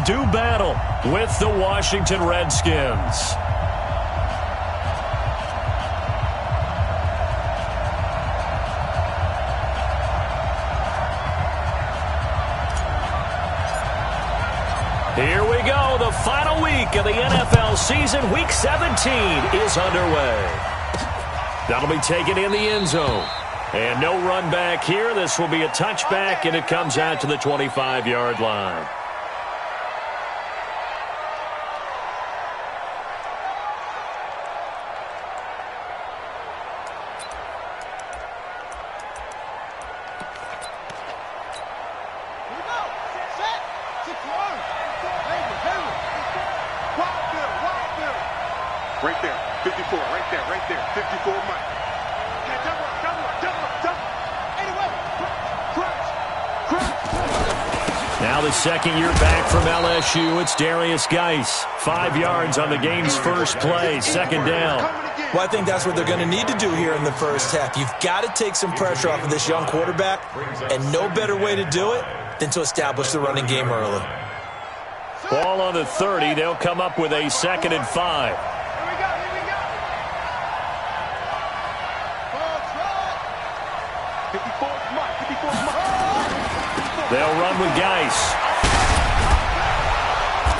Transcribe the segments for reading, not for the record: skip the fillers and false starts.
do battle with the Washington Redskins. Here we go. The final week of the NFL season. Week 17 is underway. That'll be taken in the end zone. And no run back here. This will be a touchback, and it comes out to the 25-yard line. Right there, 54, right there, 54 Mike. Now the second year back from LSU, it's Darius Geis. 5 yards on the game's first play, second down. Well, I think that's what they're going to need to do here in the first half. You've got to take some pressure off of this young quarterback, and no better way to do it than to establish the running game early. Ball on the 30. They'll come up with a 2nd and 5. They'll run with Geis.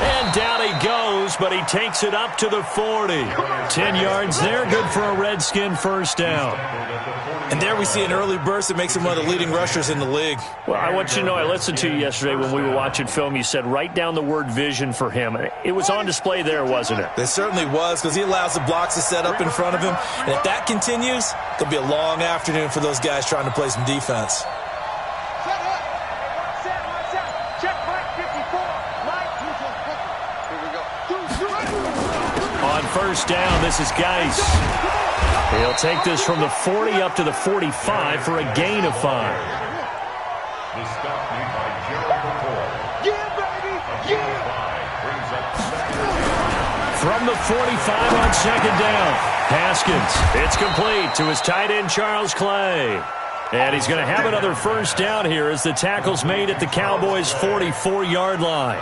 And down he goes, but he takes it up to the 40. 10 yards there, good for a Redskin first down. And there we see an early burst that makes him one of the leading rushers in the league. Well, I want you to know, I listened to you yesterday when we were watching film. You said write down the word vision for him. It was on display there, wasn't it? It certainly was, because he allows the blocks to set up in front of him. And if that continues, it'll be a long afternoon for those guys trying to play some defense. On first down, this is Geis. He'll take this from the 40 up to the 45 for a gain of 5. From the 45 on second down, Haskins. It's complete to his tight end, Charles Clay. And he's going to have another first down here as the tackle's made at the Cowboys' 44-yard line.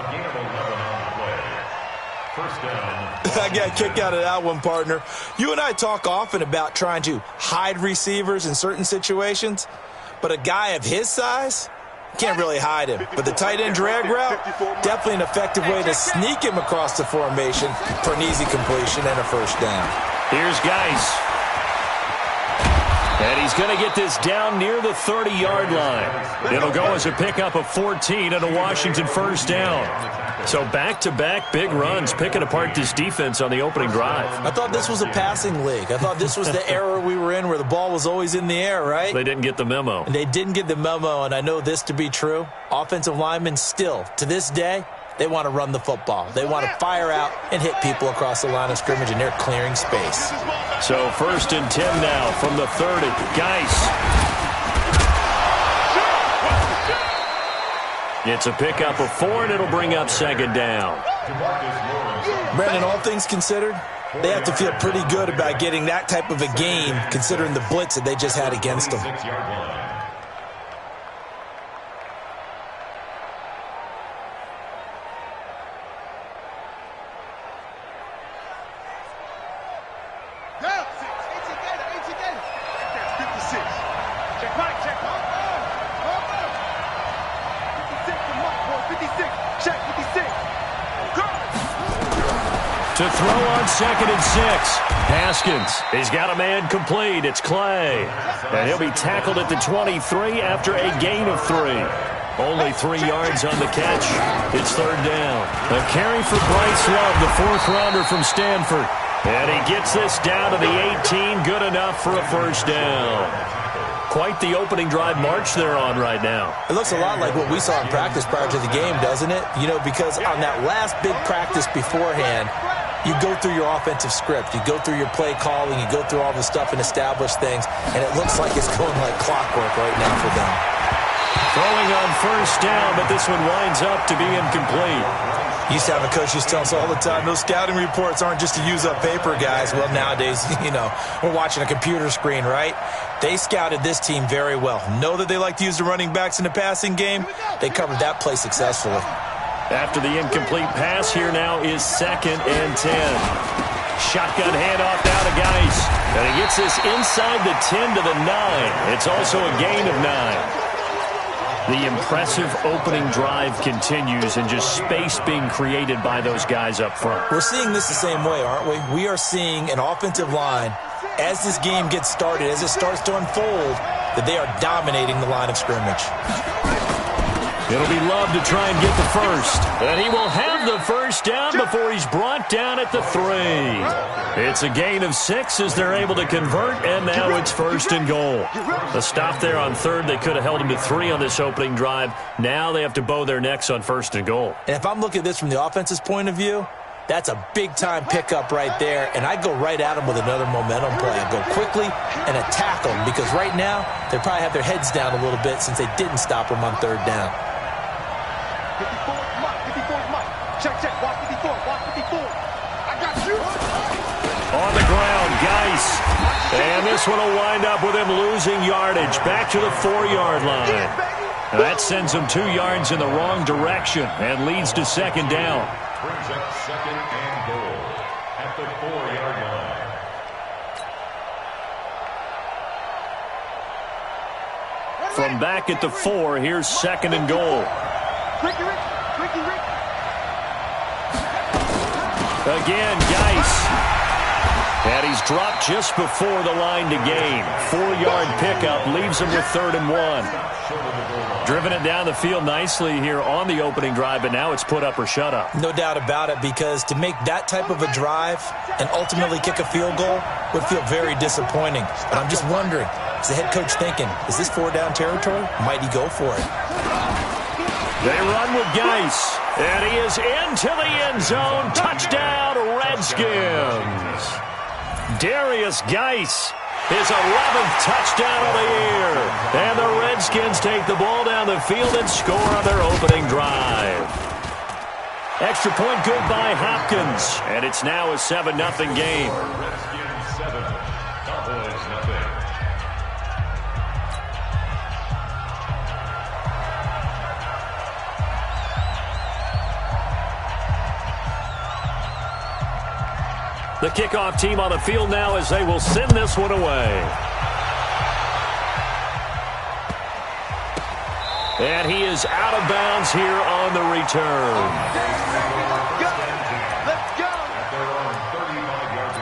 I got a kick out of that one, partner. You and I talk often about trying to hide receivers in certain situations, but a guy of his size can't really hide him. But the tight end drag route, definitely an effective way to sneak him across the formation for an easy completion and a first down. Here's Geis. And he's going to get this down near the 30-yard line. It'll go as a pickup of 14 and a Washington first down. So back-to-back big runs, picking apart this defense on the opening drive. I thought this was a passing league. I thought this was the era we were in where the ball was always in the air, right? They didn't get the memo. And they didn't get the memo, and I know this to be true. Offensive linemen still, to this day, they want to run the football. They want to fire out and hit people across the line of scrimmage, and they're clearing space. So 1st and 10 now from the 30. Geis. It's a pickup of 4, and it'll bring up second down. Brandon, all things considered, they have to feel pretty good about getting that type of a gain, considering the blitz that they just had against them. To throw on 2nd and 6. Haskins. He's got a man complete. It's Clay. And he'll be tackled at the 23 after a gain of 3. Only 3 yards on the catch. It's third down. A carry for Bryce Love, the 4th-rounder from Stanford. And he gets this down to the 18. Good enough for a first down. Quite the opening drive march they're on right now. It looks a lot like what we saw in practice prior to the game, doesn't it? You know, because on that last big practice beforehand, you go through your offensive script. You go through your play calling. You go through all the stuff and establish things. And it looks like it's going like clockwork right now for them. Throwing on first down, but this one winds up to be incomplete. Used to have a coach used to tell us all the time, those scouting reports aren't just to use up paper, guys. Well, nowadays, you know, we're watching a computer screen, right? They scouted this team very well. Know that they like to use the running backs in the passing game. They covered that play successfully. After the incomplete pass, here now is 2nd and 10. Shotgun handoff now to Geis. And he gets this inside the 10 to the 9. It's also a gain of 9. The impressive opening drive continues and just space being created by those guys up front. We're seeing this the same way, aren't we? We are seeing an offensive line, as this game gets started, as it starts to unfold, that they are dominating the line of scrimmage. It'll be Love to try and get the first. And he will have the first down before he's brought down at the 3. It's a gain of 6 as they're able to convert, and now it's 1st and goal. A stop there on 3rd. They could have held him to 3 on this opening drive. Now they have to bow their necks on 1st and goal. And if I'm looking at this from the offense's point of view, that's a big-time pickup right there, and I go right at them with another momentum play. I go quickly and attack them because right now they probably have their heads down a little bit since they didn't stop them on 3rd down. 54 is Mike. Check. Watch 54. I got you. On the ground, Geis. And this one will wind up with him losing yardage back to the 4-yard line. That sends him 2 yards in the wrong direction and leads to 2nd down. Brings up 2nd and goal at the 4-yard line. From back at the 4, here's 2nd and goal. Ricky. Again, Geis. And he's dropped just before the line to gain. 4-yard pickup leaves him with 3rd and 1. Driven it down the field nicely here on the opening drive, but now it's put up or shut up. No doubt about it, because to make that type of a drive and ultimately kick a field goal would feel very disappointing. But I'm just wondering, is the head coach thinking, is this 4-down territory? Might he go for it? They run with Geis, and he is into the end zone. Touchdown, Redskins. Darius Geis, his 11th touchdown of the year. And the Redskins take the ball down the field and score on their opening drive. Extra point good by Hopkins, and it's now a 7-0 game. Redskins 7, Cowboys nothing. The kickoff team on the field now as they will send this one away. And he is out of bounds here on the return. Let's go. At their own 35-yard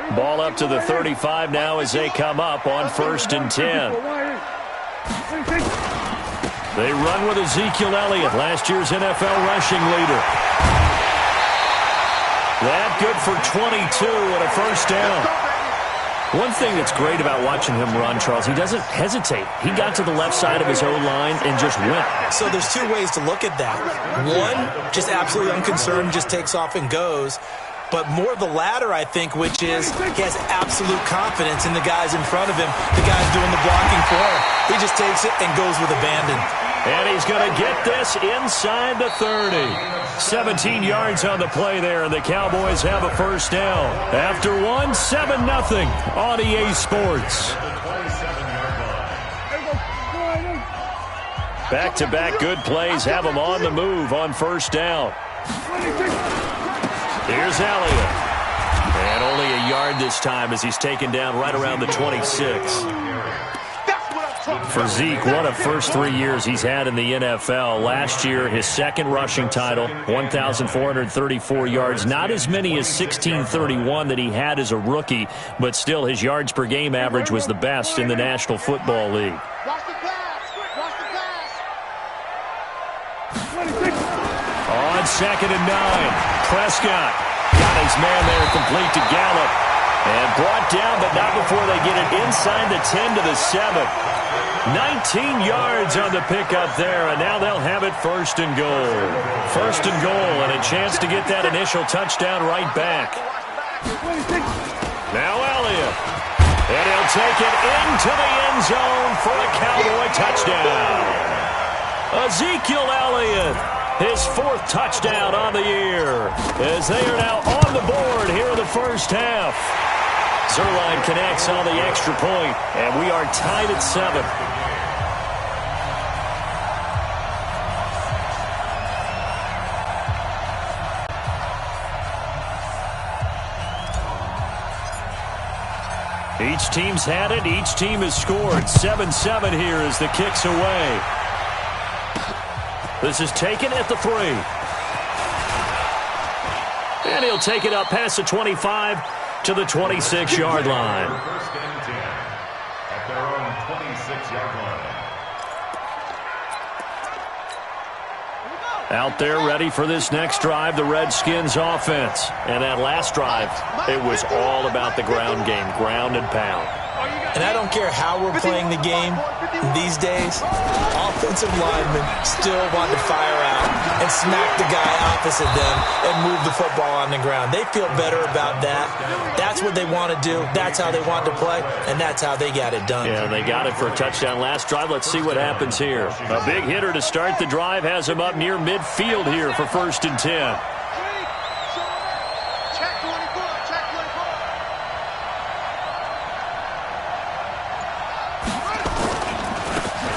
line. Ball up to the 35 now as they come up on 1st and 10. They run with Ezekiel Elliott, last year's NFL rushing leader. That good for 22 and a 1st down. One thing that's great about watching him run, Charles, he doesn't hesitate. He got to the left side of his O-line and just went. So there's 2 ways to look at that. One, just absolutely unconcerned, just takes off and goes. But more the latter, I think, which is he has absolute confidence in the guys in front of him, the guys doing the blocking for him. He just takes it and goes with abandon. And he's going to get this inside the 30. 17 yards on the play there, and the Cowboys have a 1st down. After 7-0 on EA Sports. Back-to-back good plays have them on the move on 1st down. Here's Elliott. And only a yard this time as he's taken down right around the 26. For Zeke, what a first 3 years he's had in the NFL. Last year, his 2nd rushing title, 1,434 yards. Not as many as 1,631 that he had as a rookie, but still his yards per game average was the best in the National Football League. Watch the pass. On 2nd and 9, Prescott got his man there complete to Gallup. And brought down, but not before they get it inside the 10 to the 7. 19 yards on the pickup there, and now they'll have it 1st and goal. 1st and goal, and a chance to get that initial touchdown right back. Now Elliott. And he'll take it into the end zone for a Cowboy touchdown. Ezekiel Elliott, his 4th touchdown on the year, as they are now on the board here in the 1st half. Zerline connects on the extra point, and we are tied at 7. Each team's had it. Each team has scored. 7-7 here as the kick's away. This is taken at the 3. And he'll take it up past the 25 to the 26-yard line. First and 10 at their own 26-yard line. Out there ready for this next drive, the Redskins offense. And that last drive, it was all about the ground game, ground and pound. And I don't care how we're playing the game these days, offensive linemen still want to fire out and smack the guy opposite them and move the football on the ground. They feel better about that. That's what they want to do. That's how they want to play, and that's how they got it done. Yeah, they got it for a touchdown last drive. Let's see what happens here. A big hitter to start the drive has him up near midfield here for 1st and 10.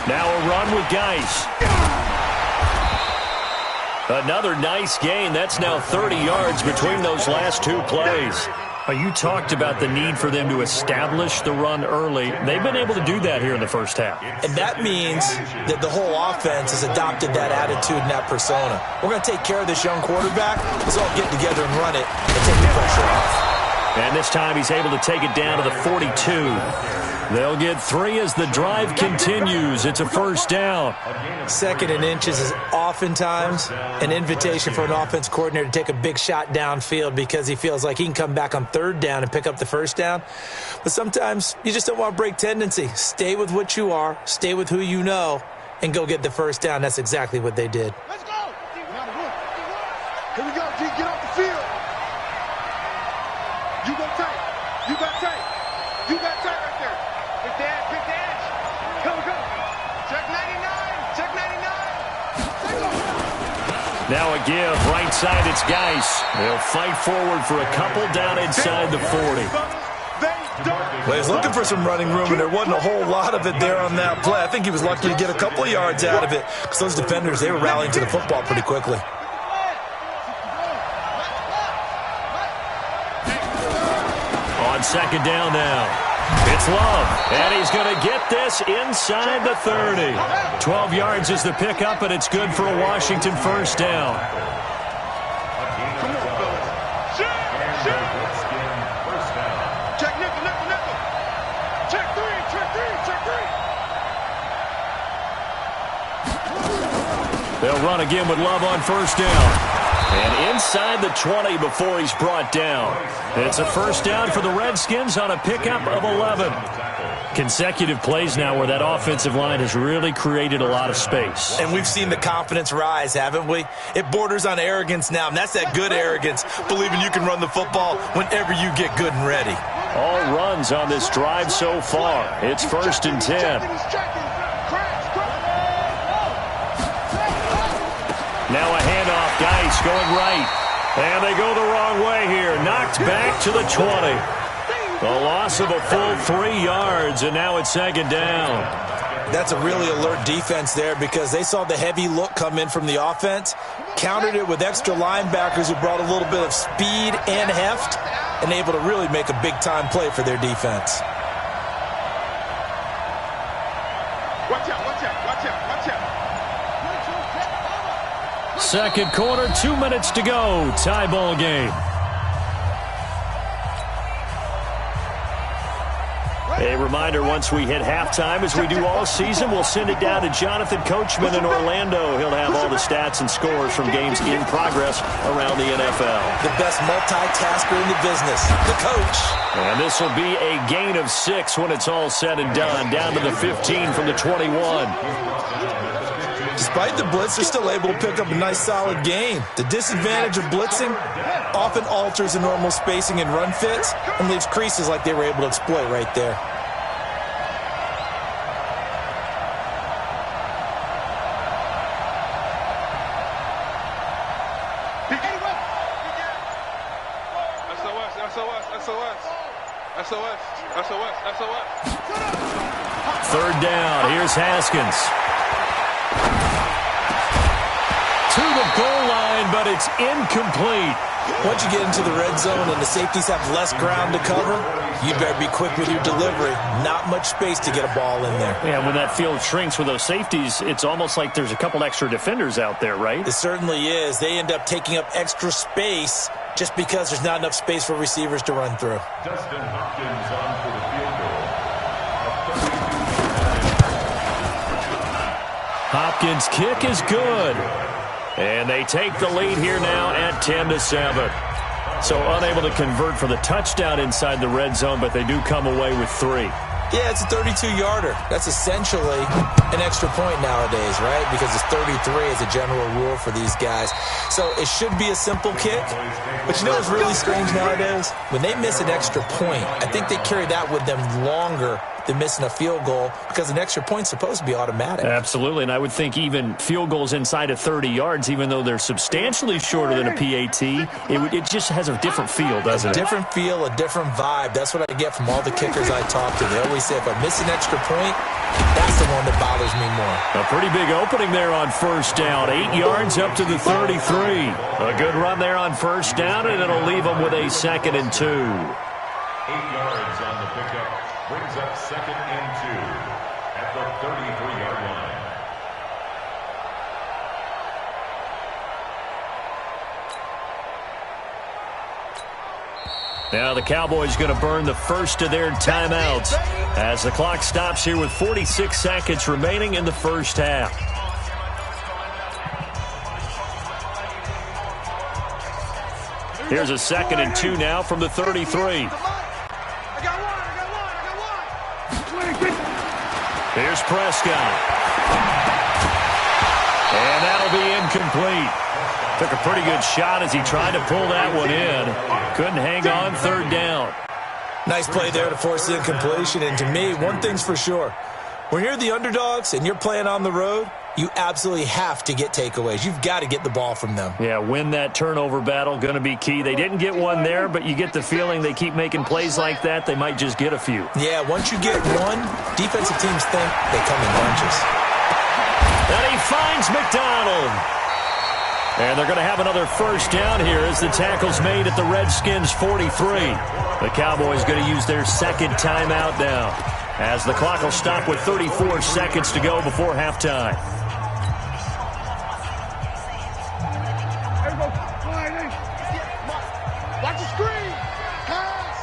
Now a run with Geis. Another nice gain. That's now 30 yards between those last 2 plays. You talked about the need for them to establish the run early. They've been able to do that here in the first half. And that means that the whole offense has adopted that attitude and that persona. We're going to take care of this young quarterback. Let's all get together and run it and take the pressure off. And this time he's able to take it down to the 42. They'll get 3 as the drive continues. It's a 1st down. 2nd and inches is oftentimes an invitation for an offense coordinator to take a big shot downfield because he feels like he can come back on 3rd down and pick up the 1st down. But sometimes you just don't want to break tendency. Stay with what you are, stay with who you know, and go get the 1st down. That's exactly what they did. Let's go. Here we go, G. Get off the field. You go tight. You got tight. You got tight right there. Pick the edge. Pick the edge. Go, go. Check 99. Check 99. Now a give. Right side, it's Geis. They'll fight forward for a couple down inside the 40. Well, he's looking for some running room, and there wasn't a whole lot of it there on that play. I think he was lucky to get a couple of yards out of it because those defenders, they were rallying to the football pretty quickly. On 2nd down now. It's Love, and he's going to get this inside the 30. 12 yards is the pickup, and it's good for a Washington 1st down. Check nickel, nickel, nickel. Check 3, check 3, check 3. They'll run again with Love on 1st down. And inside the 20 before he's brought down. It's a 1st down for the Redskins on a pickup of 11. Consecutive plays now where that offensive line has really created a lot of space. And we've seen the confidence rise, haven't we? It borders on arrogance now, and that's that good arrogance, believing you can run the football whenever you get good and ready. All runs on this drive so far. It's 1st and 10. Now a handoff, Geis going right. And they go the wrong way here. Knocked back to the 20. A loss of a full 3 yards, and now it's 2nd down. That's a really alert defense there because they saw the heavy look come in from the offense, countered it with extra linebackers who brought a little bit of speed and heft, and able to really make a big-time play for their defense. Watch out, watch out, watch out, watch out. 2nd quarter, 2 minutes to go. Tie ball game. A reminder, once we hit halftime, as we do all season, we'll send it down to Jonathan Coachman in Orlando. He'll have all the stats and scores from games in progress around the NFL. The best multitasker in the business, the coach. And this will be a gain of 6 when it's all said and done, down to the 15 from the 21. Despite the blitz, they're still able to pick up a nice, solid gain. The disadvantage of blitzing often alters the normal spacing and run fits and leaves creases like they were able to exploit right there. SOS. SOS. SOS. Third down. Here's Haskins. To the goal line, but it's incomplete. Once you get into the red zone and the safeties have less ground to cover, you better be quick with your delivery. Not much space to get a ball in there. Yeah, when that field shrinks with those safeties, it's almost like there's a couple extra defenders out there, right? It certainly is. They end up taking up extra space just because there's not enough space for receivers to run through. Dustin Hopkins on for the field goal. Hopkins' kick is good. And they take the lead here now at 10-7. So unable to convert for the touchdown inside the red zone, but they do come away with 3. Yeah, it's a 32-yarder. That's essentially an extra point nowadays, right? Because it's 33 as a general rule for these guys. So it should be a simple kick. But you know what's really strange nowadays? When they miss an extra point, I think they carry that with them longer than missing a field goal because an extra point's supposed to be automatic. Absolutely, and I would think even field goals inside of 30 yards, even though they're substantially shorter than a PAT, it just has a different feel, doesn't it? A different feel, a different vibe. That's what I get from all the kickers I talk to. They always say if I miss an extra point, that's the one that bothers me more. A pretty big opening there on first down. 8 yards up to the 33. A good run there on first down, and it'll leave them with a 2nd and 2. 8 yards on the pickup. Brings up 2nd and 2 at the 33-yard line. Now the Cowboys going to burn the first of their timeouts as the clock stops here with 46 seconds remaining in the first half. Here's a 2nd and 2 now from the 33. Here's Prescott. And that'll be incomplete. Took a pretty good shot as he tried to pull that one in. Couldn't hang on, 3rd down. Nice play there to force the incompletion. And to me, one thing's for sure. When you're the underdogs and you're playing on the road, you absolutely have to get takeaways. You've got to get the ball from them. Yeah, win that turnover battle, going to be key. They didn't get one there, but you get the feeling they keep making plays like that, they might just get a few. Yeah, once you get one, defensive teams think they come in bunches. And he finds McDonald. And they're going to have another first down here as the tackle's made at the Redskins' 43. The Cowboys going to use their 2nd timeout now as the clock will stop with 34 seconds to go before halftime. Watch the screen. Pass.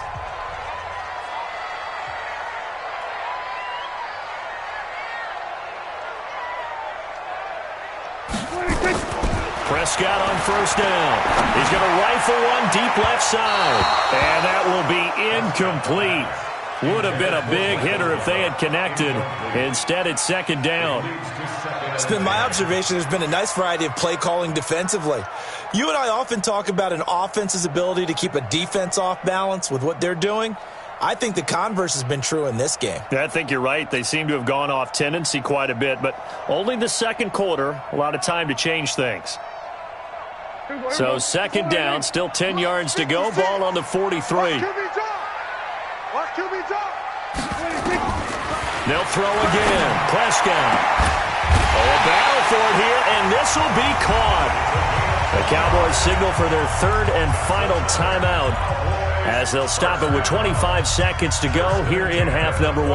Prescott on first down. He's going to rifle one deep left side. And that will be incomplete. Would have been a big hitter if they had connected. Instead, it's 2nd down. It's been my observation there's been a nice variety of play calling defensively. You and I often talk about an offense's ability to keep a defense off balance with what they're doing. I think the converse has been true in this game. I think you're right. They seem to have gone off tendency quite a bit, but only the 2nd quarter, a lot of time to change things. So 2nd down, still 10 yards to go. Ball on the 43. They'll throw again. Prescott. Oh, a battle for it here, and this will be caught. The Cowboys signal for their 3rd and final timeout as they'll stop it with 25 seconds to go here in half number 1.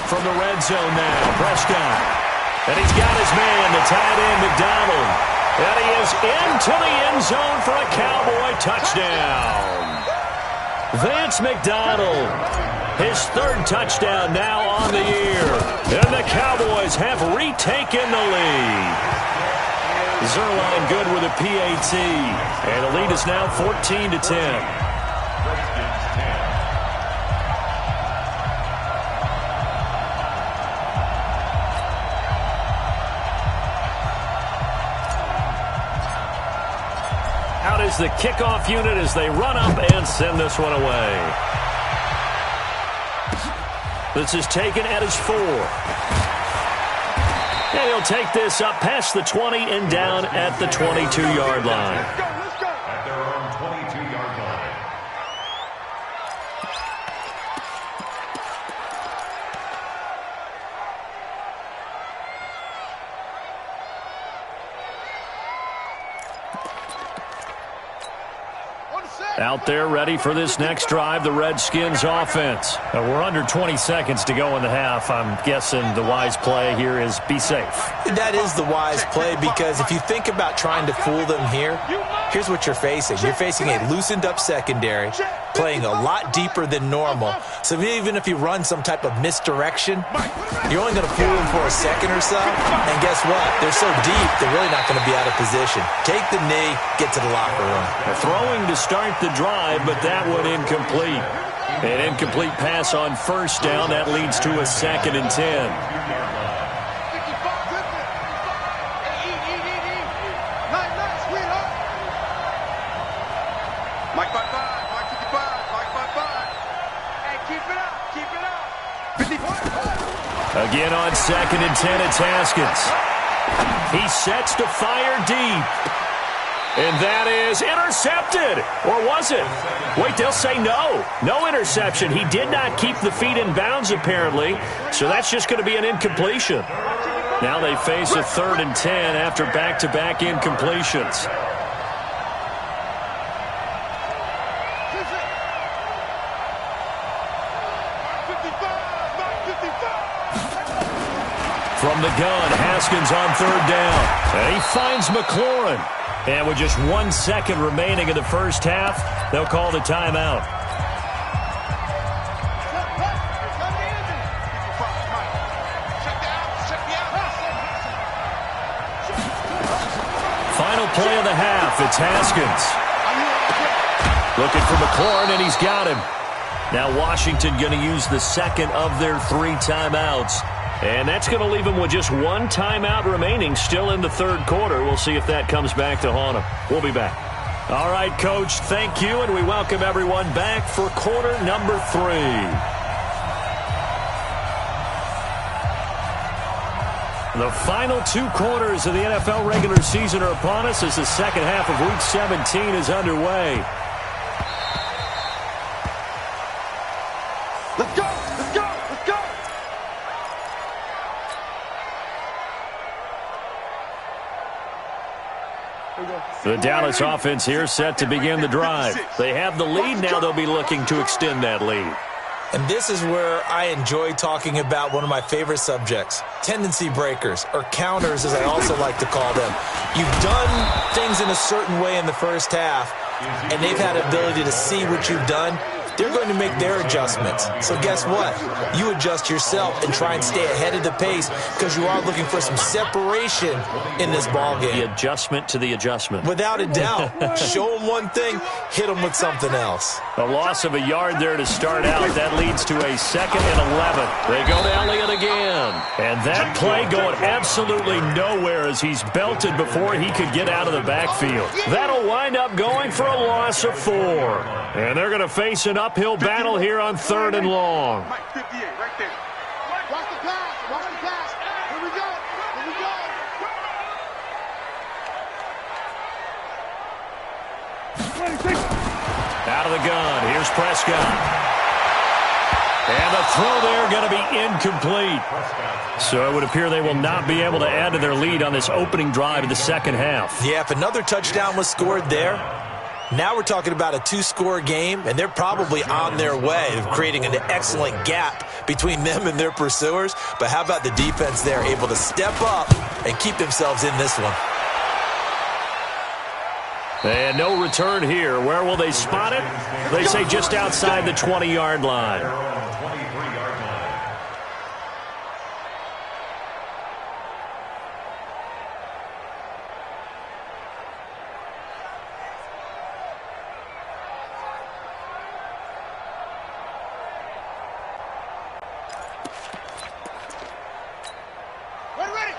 From the red zone now, Prescott. And he's got his man, the tight end, McDonald. And he is into the end zone for a Cowboy touchdown. Vance McDonald, his 3rd touchdown now on the year. And the Cowboys have retaken the lead. Zerline good with a PAT. And the lead is now 14-10. Out is the kickoff unit as they run up and send this one away. This is taken at his 4. And he'll take this up past the 20 and down at the 22-yard line. Let's go, let's go. At their own 22-yard line. Out there ready for this next drive, the Redskins offense. We're under 20 seconds to go in the half. I'm guessing the wise play here is be safe. That is the wise play, because if you think about trying to fool them here, here's what you're facing. You're facing a loosened up secondary, playing a lot deeper than normal. So even if you run some type of misdirection, you're only going to fool them for a second or so. And guess what? They're so deep, they're really not going to be out of position. Take the knee, get to the locker room. Throwing to start the drive, but that one incomplete. An incomplete pass on first down. That leads to a 2nd and 10. Mike 55, Mike 55, Mike 55. Hey, keep it up, keep it up. 55. Again on 2nd and 10, it's Haskins. He sets to fire deep. And that is intercepted. Or was it? Wait, they'll say no. No interception. He did not keep the feet in bounds, apparently. So that's just going to be an incompletion. Now they face a 3rd and 10 after back-to-back incompletions. From the gun, Haskins on 3rd down. And he finds McLaurin. And with just 1 second remaining in the first half, they'll call the timeout. Final play of the half, it's Haskins. Looking for McLaurin, and he's got him. Now Washington going to use the second of their 3 timeouts. And that's going to leave them with just 1 timeout remaining still in the 3rd quarter. We'll see if that comes back to haunt them. We'll be back. All right, Coach, thank you, and we welcome everyone back for quarter number 3. The final 2 quarters of the NFL regular season are upon us as the second half of Week 17 is underway. Let's go, let's go, let's go. The Dallas offense here set to begin the drive. They have the lead. Now they'll be looking to extend that lead. And this is where I enjoy talking about one of my favorite subjects, tendency breakers, or counters as I also like to call them. You've done things in a certain way in the first half, and they've had the ability to see what you've done. They're going to make their adjustments. So guess what? You adjust yourself and try and stay ahead of the pace because you are looking for some separation in this ballgame. The adjustment to the adjustment. Without a doubt. Show them one thing, hit them with something else. A loss of a yard there to start out. That leads to a 2nd and 11. They go to Elliott again. And that play going absolutely nowhere as he's belted before he could get out of the backfield. That'll wind up going for a loss of 4. And they're going to face an uphill battle here on 3rd and long. Mike 58, right there. Watch the pass, watch the pass. Here we go, here we go. Out of the gun, here's Prescott. And the throw there going to be incomplete. So it would appear they will not be able to add to their lead on this opening drive of the second half. Yeah, if another touchdown was scored there, now we're talking about a 2-score game, and they're probably on their way of creating an excellent gap between them and their pursuers. But how about the defense there, able to step up and keep themselves in this one? And no return here. Where will they spot it? They say just outside the 20-yard line.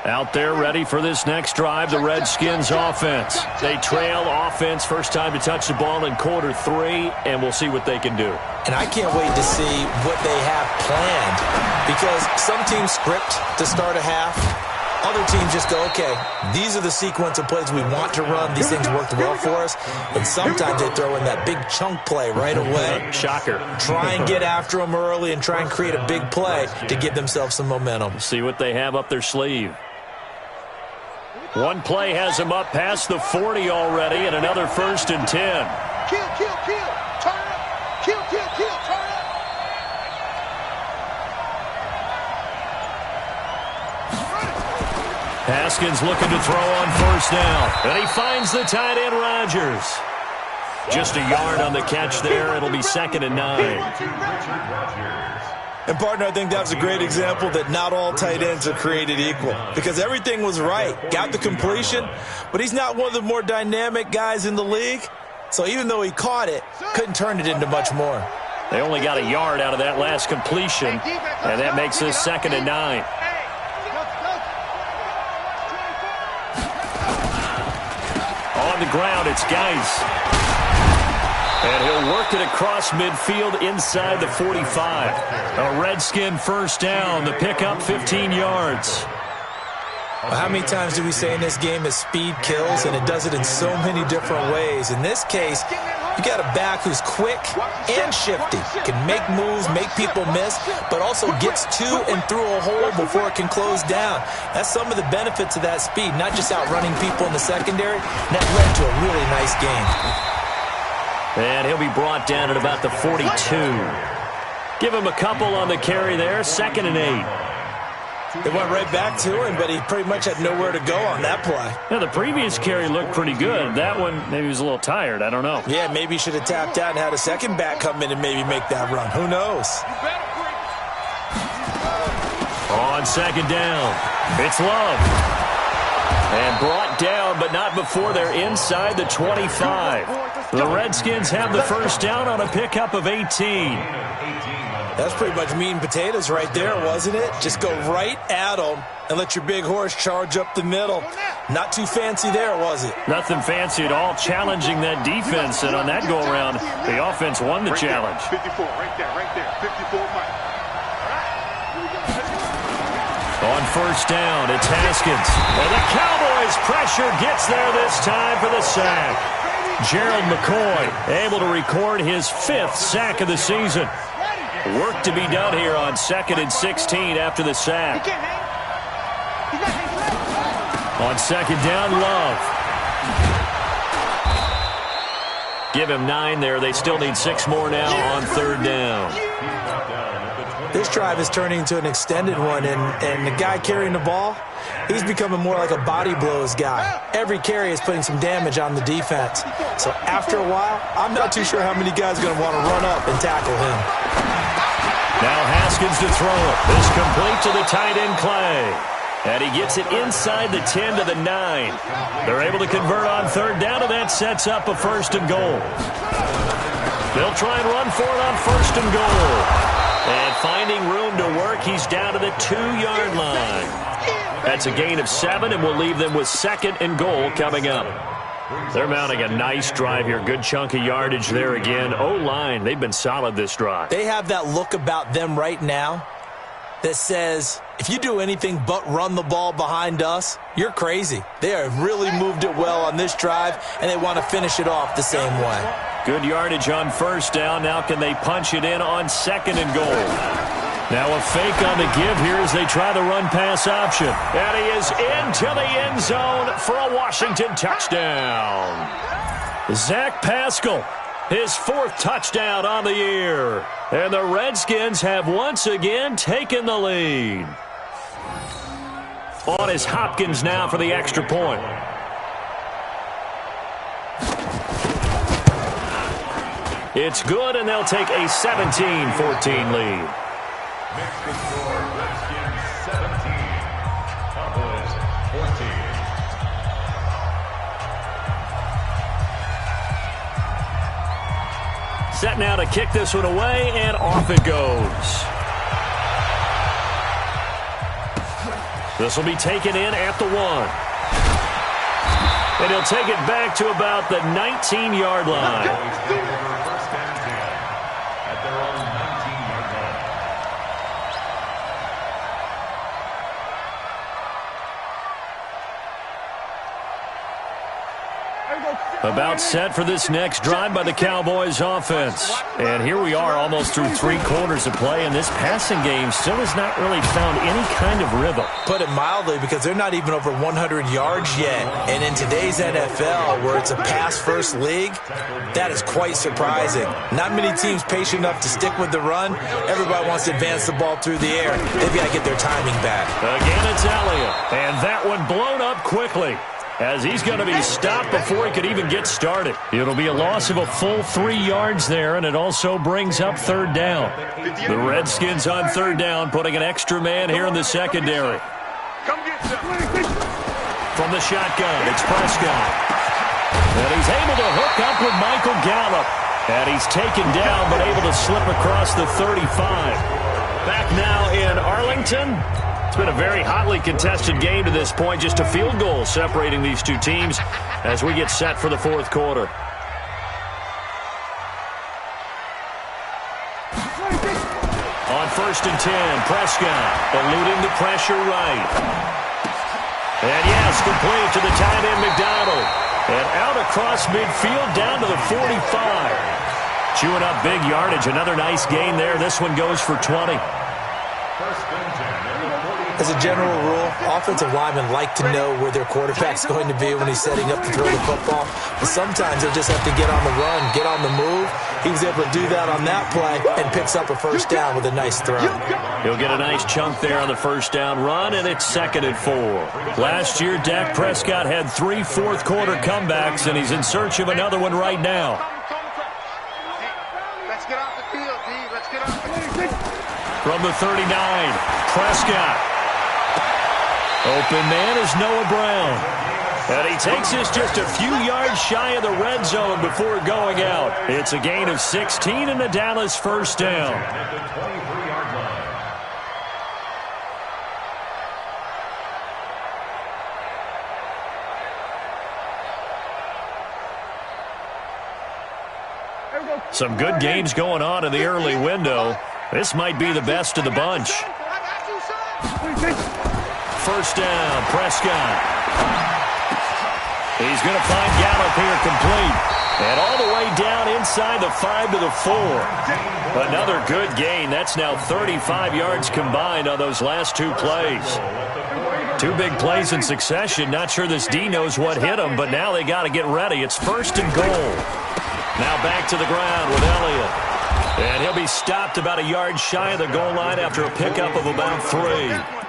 Out there ready for this next drive, the Redskins offense. They trail offense, first time to touch the ball in quarter 3, and we'll see what they can do. And I can't wait to see what they have planned, because some teams script to start a half, Other teams just go, okay, these are the sequence of plays we want to run. These things worked well for us. And sometimes they throw in that big chunk play right away. Shocker. Try and get after them early and try and create a big play to give themselves some momentum. See what they have up their sleeve. One play has them up past the 40 already, and another 1st and 10. Kill, kill, kill. Turn it up. Kill, kill, kill. Turn it up. Haskins looking to throw on 1st down. And he finds the tight end, Rodgers. Just a yard on the catch there. It'll be 2nd and 9. And, partner, I think that was a great example that not all tight ends are created equal because everything was right. Got the completion, but he's not one of the more dynamic guys in the league. So even though he caught it, couldn't turn it into much more. They only got a yard out of that last completion, and that makes this 2nd and 9. On the ground, it's Geis. And he'll work it across midfield inside the 45. A Redskin 1st down. The pickup 15 yards. Well, how many times do we say in this game that speed kills, and it does it in so many different ways? In this case, you got a back who's quick and shifty, can make moves, make people miss, but also gets to and through a hole before it can close down. That's some of the benefits of that speed, not just outrunning people in the secondary. That led to a really nice game. And he'll be brought down at about the 42. Give him a couple on the carry there. 2nd and 8. They went right back to him, but he pretty much had nowhere to go on that play. Yeah, the previous carry looked pretty good. That one, maybe he was a little tired. I don't know. Yeah, maybe he should have tapped out and had a second back come in and maybe make that run. Who knows? On 2nd down, it's Love. And brought down, but not before they're inside the 25. The Redskins have the 1st down on a pickup of 18. That's pretty much meat and potatoes right there, wasn't it? Just go right at them and let your big horse charge up the middle. Not too fancy there, was it? Nothing fancy at all, challenging that defense. And on that go-around, the offense won the challenge. 54, right there, 54 Mike. On 1st down, it's Haskins. And the Cowboys' pressure gets there this time for the sack. Gerald McCoy able to record his 5th sack of the season. Work to be done here on 2nd and 16 after the sack. On 2nd down, Love. Give him 9 there. They still need 6 more now on 3rd down. This drive is turning into an extended one, and the guy carrying the ball, he's becoming more like a body blows guy. Every carry is putting some damage on the defense. So after a while, I'm not too sure how many guys are going to want to run up and tackle him. Now Haskins to throw it. This complete to the tight end, Clay. And he gets it inside the 10 to the 9. They're able to convert on 3rd down, and that sets up a 1st and goal. They'll try and run for it on 1st and goal. And finding room to work, he's down to the 2-yard line. That's a gain of 7, and we'll leave them with 2nd and goal coming up. They're mounting a nice drive here. Good chunk of yardage there again. O-line, they've been solid this drive. They have that look about them right now that says, if you do anything but run the ball behind us, you're crazy. They have really moved it well on this drive, and they want to finish it off the same way. Good yardage on 1st down. Now can they punch it in on 2nd and goal? Now a fake on the give here as they try the run-pass option. And he is into the end zone for a Washington touchdown. Zach Pascal, his 4th touchdown on the year. And the Redskins have once again taken the lead. On is Hopkins now for the extra point. It's good, and they'll take a 17-14 lead. Next score, Redskins 17, Cowboys 14. Set now to kick this one away, and off it goes. This will be taken in at the 1. And he'll take it back to about the 19-yard line. About set for this next drive by the Cowboys offense. And here we are almost through 3 quarters of play, and this passing game still has not really found any kind of rhythm. Put it mildly, because they're not even over 100 yards yet. And in today's NFL, where it's a pass-first league, that is quite surprising. Not many teams patient enough to stick with the run. Everybody wants to advance the ball through the air. They've got to get their timing back. Again, it's Elliott. And that one blown up quickly, as he's going to be stopped before he could even get started. It'll be a loss of a full 3 yards there, and it also brings up 3rd down. The Redskins on 3rd down, putting an extra man here in the secondary. From the shotgun, it's Prescott. And he's able to hook up with Michael Gallup. And he's taken down, but able to slip across the 35. Back now in Arlington. It's been a very hotly contested game to this point. Just a field goal separating these two teams as we get set for the 4th quarter. On 1st and 10, Prescott eluding the pressure right. And yes, complete to the tight end McDonald. And out across midfield down to the 45. Chewing up big yardage. Another nice gain there. This one goes for 20. As a general rule, offensive linemen like to know where their quarterback's going to be when he's setting up to throw the football. But sometimes they'll just have to get on the run, get on the move. He was able to do that on that play and picks up a 1st down with a nice throw. He'll get a nice chunk there on the 1st down run, and it's 2nd and 4. Last year, Dak Prescott had 3 4th-quarter comebacks, and he's in search of another one right now. Let's get off the field, D. Let's get off the field. From the 39, Prescott. Open man is Noah Brown. And he takes this just a few yards shy of the red zone before going out. It's a gain of 16 and a Dallas 1st down. Some good games going on in the early window. This might be the best of the bunch. 1st down, Prescott. He's going to find Gallup here complete. And all the way down inside the 5 to the 4. Another good gain. That's now 35 yards combined on those last 2 plays. 2 big plays in succession. Not sure this D knows what hit him, but now they got to get ready. It's 1st and goal. Now back to the ground with Elliott. And he'll be stopped about a yard shy of the goal line after a pickup of about 3.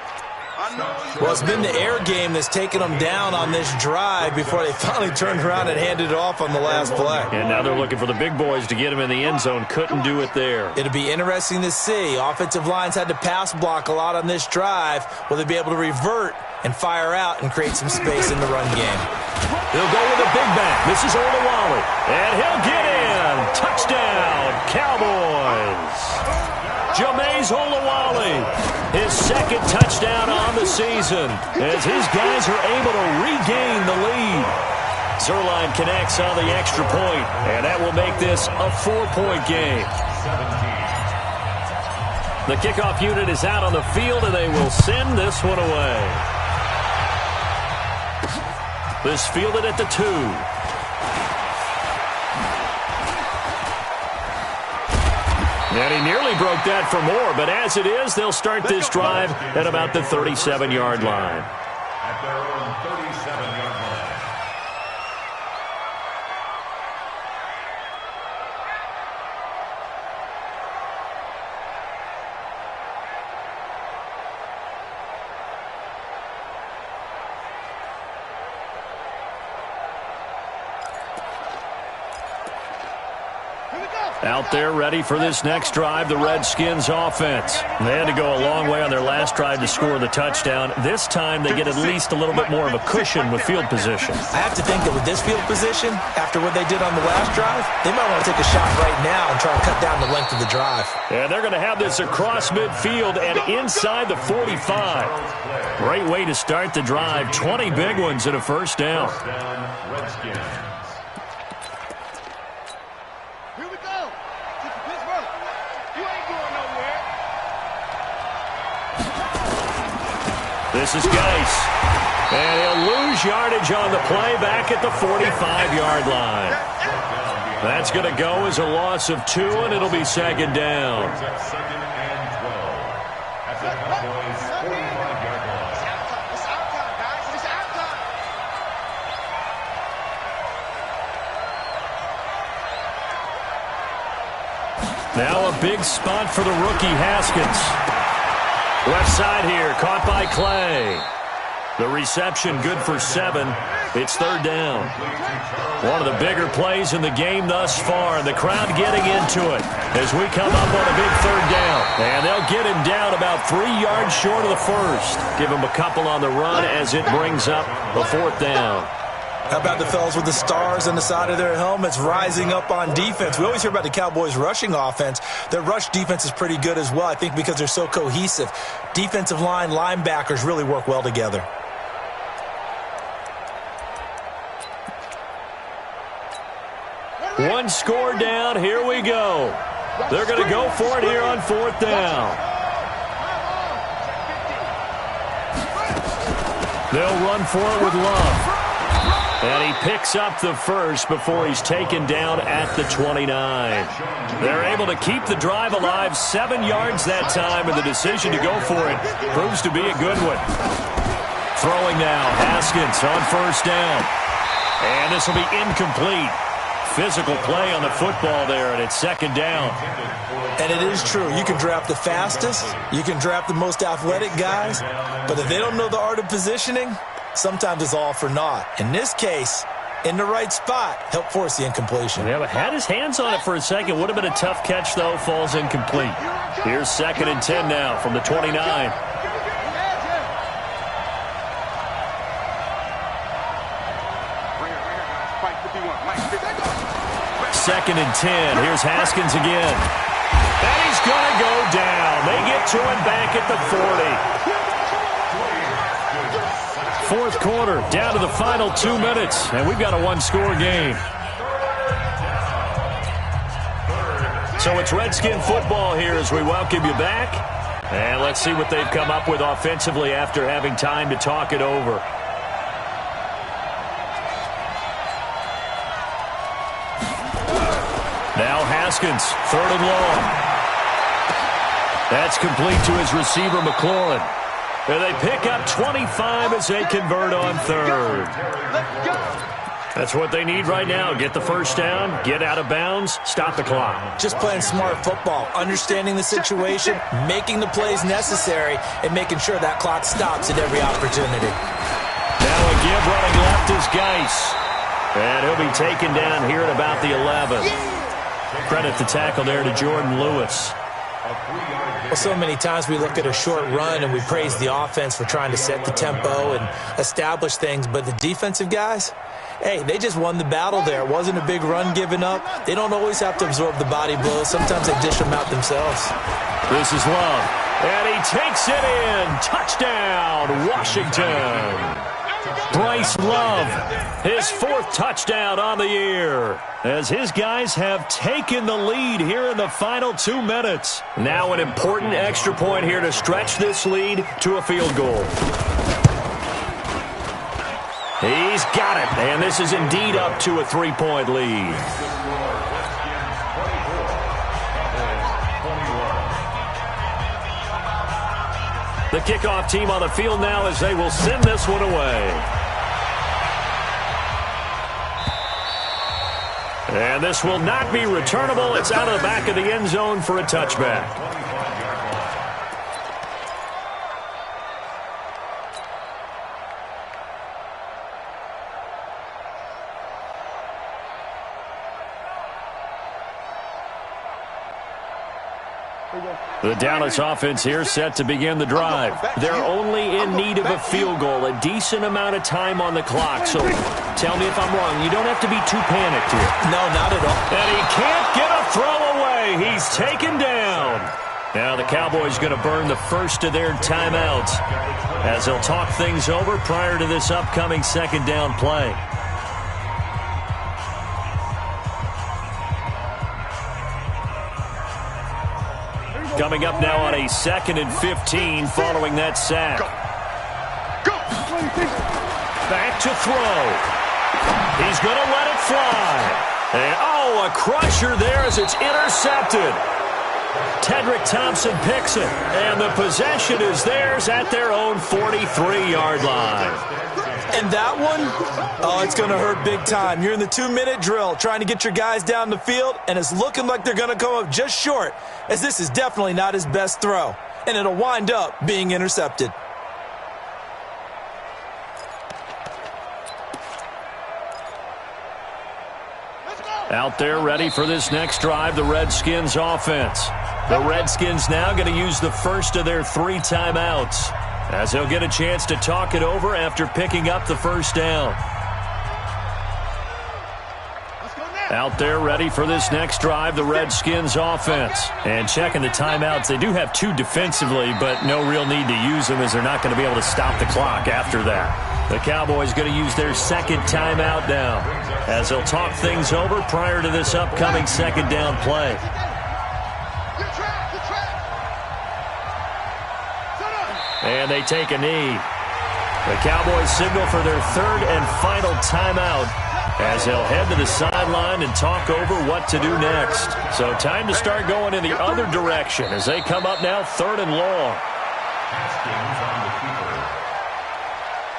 Well, it's been the air game that's taken them down on this drive before they finally turned around and handed it off on the last play. And now they're looking for the big boys to get him in the end zone. Couldn't do it there. It'll be interesting to see. Offensive lines had to pass block a lot on this drive. Will they be able to revert and fire out and create some space in the run game? He'll go with a big back. This is Olawale. And he'll get in. Touchdown, Cowboys. Jameis Olawale, his 2nd touchdown on the season, as his guys are able to regain the lead. Zerline connects on the extra point, and that will make this a 4-point game. The kickoff unit is out on the field, and they will send this one away. This fielded at the 2. And he nearly broke that for more, but as it is, they'll start this drive at about the 37-yard line. At their own 37-yard line. Out there ready for this next drive, the Redskins offense. They had to go a long way on their last drive to score the touchdown. This time they get at least a little bit more of a cushion with field position. I have to think that with this field position, after what they did on the last drive, they might want to take a shot right now and try and cut down the length of the drive. And they're going to have this across midfield and inside the 45. Great way to start the drive. 20 big ones and a 1st down. This is Geis. And he'll lose yardage on the play back at the 45-yard line. That's going to go as a loss of 2, and it'll be second down. Second and 12 at the Cowboys' 45-yard line. It's out time, guys. It's out time. Now a big spot for the rookie Haskins. Left side here, caught by Clay. The reception good for 7. It's third down. One of the bigger plays in the game thus far, and the crowd getting into it as we come up on a big third down. And they'll get him down about 3 yards short of the first. Give him a couple on the run as it brings up the fourth down. How about the fellas with the stars on the side of their helmets rising up on defense? We always hear about the Cowboys' rushing offense. Their rush defense is pretty good as well, I think, because they're so cohesive. Defensive line, linebackers really work well together. One score down. Here we go. They're going to go for it here on fourth down. They'll run for it with Love. And he picks up the first before he's taken down at the 29. They're able to keep the drive alive, 7 yards that time, and the decision to go for it proves to be a good one. Throwing now, Haskins on first down. And this will be incomplete. Physical play on the football there, and it's second down. And it is true. You can draft the fastest. You can draft the most athletic guys. But if they don't know the art of positioning, sometimes it's all for naught. In this case, in the right spot, helped force the incompletion. Yeah, but had his hands on it for a second. Would have been a tough catch, though. Falls incomplete. Here's second and 10 now from the 29. Second and 10. Here's Haskins again. And he's going to go down. They get to him back at the 40. Fourth quarter, down to the final 2 minutes, and we've got a one-score game. So it's Redskin football here as we welcome you back. And let's see what they've come up with offensively after having time to talk it over. Now Haskins, third and long. That's complete to his receiver, McLaurin. And they pick up 25 as they convert on third. That's what they need right now. Get the first down, get out of bounds, stop the clock. Just playing smart football, understanding the situation, making the plays necessary, and making sure that clock stops at every opportunity. Now a give running left is Geis. And he'll be taken down here at about the 11. Credit the tackle there to Jordan Lewis. Well, so many times we look at a short run and we praise the offense for trying to set the tempo and establish things, but the defensive guys, hey, they just won the battle there. It wasn't a big run given up. They don't always have to absorb the body blows. Sometimes they dish them out themselves. This is Love, and he takes it in. Touchdown, Washington. Bryce Love, his fourth touchdown on the year, as his guys have taken the lead here in the final 2 minutes. Now an important extra point here to stretch this lead to a field goal. He's got it, and this is indeed up to a 3-point lead. The kickoff team on the field now as they will send this one away. And this will not be returnable. It's out of the back of the end zone for a touchback. The Dallas offense here set to begin the drive. They're only in need of a field goal, a decent amount of time on the clock. So tell me if I'm wrong. You don't have to be too panicked here. No, not at all. And he can't get a throw away. He's taken down. Now the Cowboys going to burn the first of their timeouts as they'll talk things over prior to this upcoming second down play. Coming up now on a 2nd and 15 following that sack. Go. to throw. He's going to let it fly. And, oh, a crusher there as it's intercepted. Tedrick Thompson picks it, and the possession is theirs at their own 43-yard line. And that one, oh, it's going to hurt big time. You're in the 2-minute drill trying to get your guys down the field, and it's looking like they're going to come up just short, as this is definitely not his best throw, and it'll wind up being intercepted. Out there ready for this next drive, the Redskins offense. The Redskins now going to use the first of their 3 timeouts, as they'll get a chance to talk it over after picking up the first down. Out there ready for this next drive, the Redskins offense. And checking the timeouts, they do have 2 defensively, but no real need to use them as they're not going to be able to stop the clock after that. The Cowboys going to use their second timeout now, as they'll talk things over prior to this upcoming second down play. And they take a knee. The Cowboys signal for their third and final timeout, as they'll head to the sideline and talk over what to do next. So time to start going in the other direction as they come up now 3rd and long. Haskins on the keeper.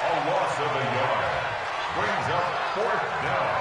A loss of a yard. Brings up 4th down.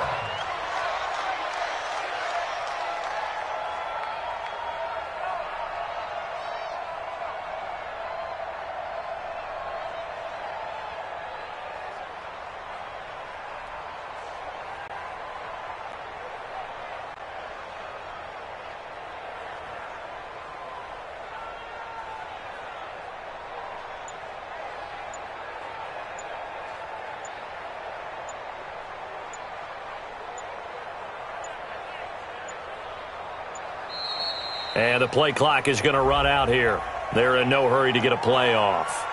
And the play clock is going to run out here. They're in no hurry to get a play off.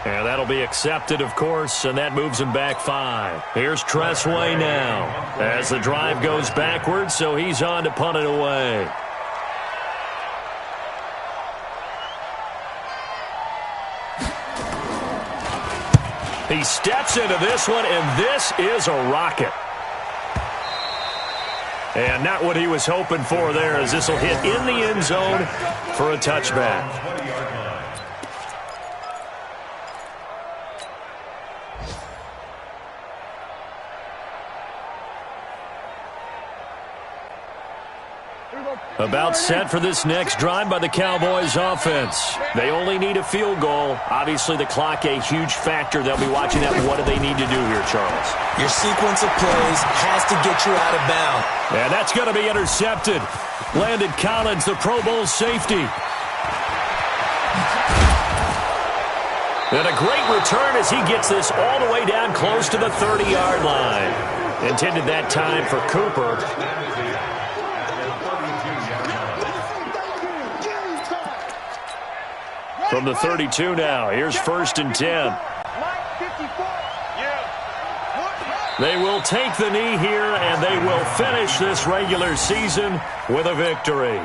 And that'll be accepted, of course, and that moves him back 5. Here's Tressway now as the drive goes backwards, so he's on to punt it away. He steps into this one, and this is a rocket. And not what he was hoping for there, as this will hit in the end zone for a touchback. About set for this next drive by the Cowboys offense. They only need a field goal. Obviously, the clock a huge factor. They'll be watching that. What do they need to do here, Charles? Your sequence of plays has to get you out of bounds. And that's going to be intercepted. Landon Collins, the Pro Bowl safety. And a great return as he gets this all the way down close to the 30-yard line. Intended that time for Cooper. From the 32 now, here's 1st and 10. They will take the knee here, and they will finish this regular season with a victory.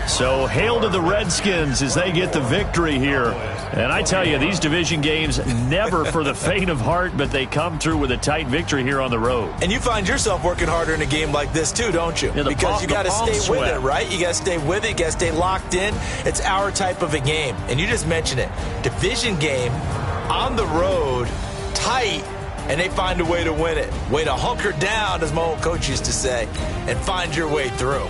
So hail to the Redskins as they get the victory here. And I tell you, these division games, never for the faint of heart, but they come through with a tight victory here on the road. And you find yourself working harder in a game like this too, don't you? Yeah, because you got to stay with it, right? You got to stay with it. You got to stay locked in. It's our type of a game. And you just mentioned it. Division game, on the road, tight, and they find a way to win it. Way to hunker down, as my old coach used to say, and find your way through.